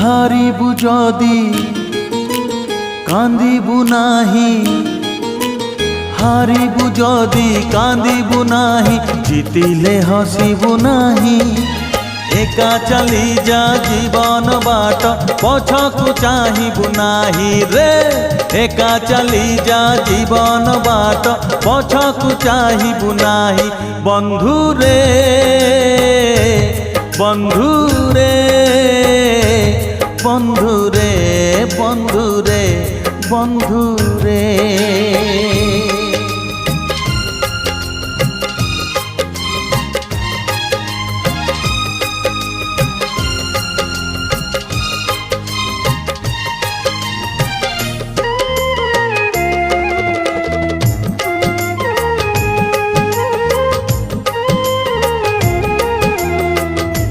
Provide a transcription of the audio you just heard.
হারিবু যদি কান্দিবু নাহি, হারিবু যদি কান্দিবু নাহি, জিতিলে হসিবু নাহি। একা চালি যা জীবন বাট, পছকু চাহিবু নাহি রে। একা চালি যা জীবন বাট, পছকু চাহিবু নাহি। বন্ধু রে বন্ধু রে বন্ধু রে বন্ধু রে বন্ধু রে।